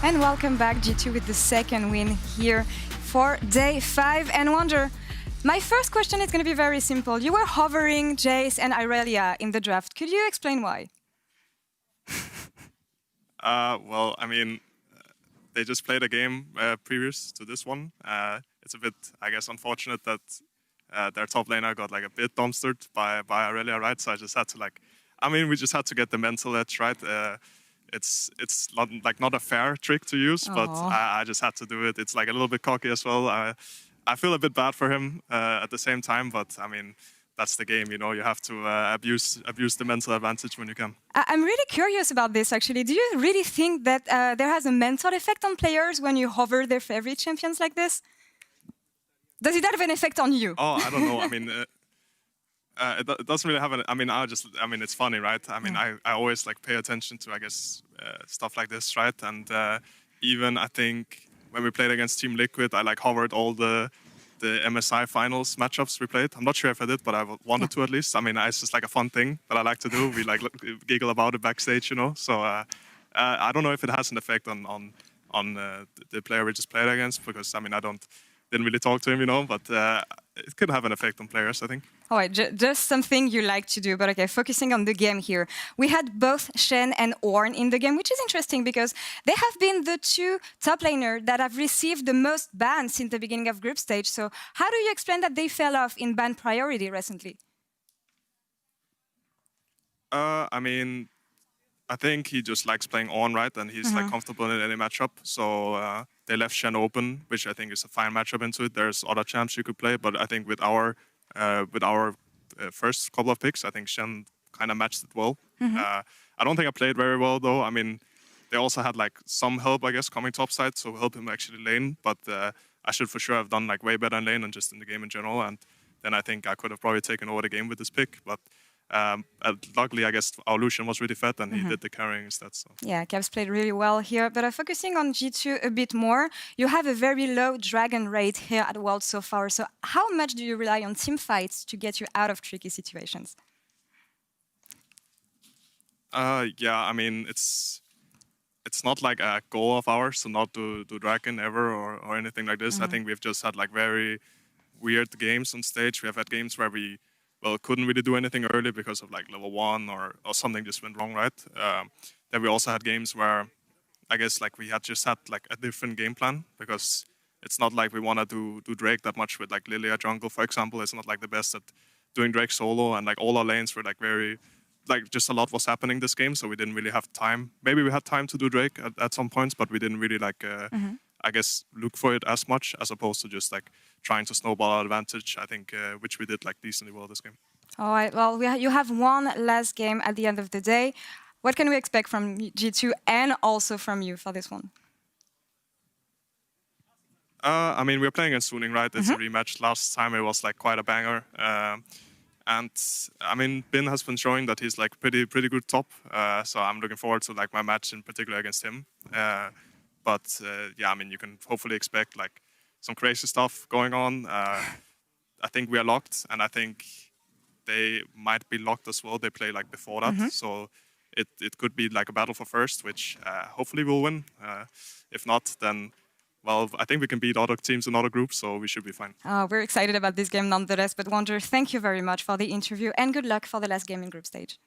And welcome back, G2, with the second win here for day 5. And Wonder, my first question is going to be very simple. You were hovering Jace and Irelia in the draft. Could you explain why? Well, I mean, they just played a game previous to this one. It's a bit, I guess, unfortunate that their top laner got like a bit dumpstered by Irelia, right? So I just had to we just had to get the mental edge, right? It's not a fair trick to use, but I just had to do it. It's like a little bit cocky as well. I feel a bit bad for him at the same time, but I mean, that's the game, you know. You have to abuse the mental advantage when you can. I'm really curious about this, actually. Do you really think that there has a mental effect on players when you hover their favorite champions like this? Does it have an effect on you? Oh, I don't know. I mean, it doesn't really have an. I mean, it's funny, right? I mean, I always pay attention to, I guess, stuff like this, right? And even I think when we played against Team Liquid, I hovered all the MSI finals matchups we played. I'm not sure if I did, but I wanted to at least. I mean, it's just a fun thing that I like to do. We giggle about it backstage, you know. So I don't know if it has an effect on the player we just played against, because I mean, didn't really talk to him, you know, but it could have an effect on players, I think. All right, just something you like to do, but okay, focusing on the game here. We had both Shen and Ornn in the game, which is interesting because they have been the two top laners that have received the most bans since the beginning of group stage. So how do you explain that they fell off in ban priority recently? I mean, I think he just likes playing Ornn, right? And he's comfortable in any matchup. So they left Shen open, which I think is a fine matchup into it. There's other champs you could play, but I think with our first couple of picks, I think Shen kind of matched it well. I don't think I played very well though. I mean, they also had some help, I guess, coming topside, so help him actually lane. But I should for sure have done way better in lane and just in the game in general. And then I think I could have probably taken over the game with this pick. But luckily, I guess our Lucian was really fat and he did the carrying instead. So. Yeah, Cavs played really well here, but focusing on G2 a bit more, you have a very low dragon rate here at World so far. So how much do you rely on team fights to get you out of tricky situations? Yeah, I mean, it's not like a goal of ours to not do dragon ever or anything like this. I think we've just had very weird games on stage. We have had games where we couldn't really do anything early because of level 1 or something just went wrong, right? Then we also had games where I guess we had just had a different game plan, because it's not like we want to do Drake that much with Lilia jungle, for example. It's not the best at doing Drake solo, and all our lanes were very just a lot was happening this game, so we didn't really have time. Maybe we had time to do Drake at some points, but we didn't really I guess look for it as much, as opposed to just trying to snowball our advantage, I think, which we did decently well this game. All right, well, you have one last game at the end of the day. What can we expect from G2 and also from you for this one? I mean, we're playing against Suning, right? It's a rematch. Last time it was quite a banger. And I mean, Bin has been showing that he's pretty good top. So I'm looking forward to my match in particular against him. But yeah, I mean, you can hopefully expect some crazy stuff going on. I think we are locked, and I think they might be locked as well. They play before that, so it could be a battle for first, which hopefully we'll win. If not, then well, I think we can beat other teams in other groups, so we should be fine. We're excited about this game nonetheless. But Wonder, thank you very much for the interview, and good luck for the last game in group stage.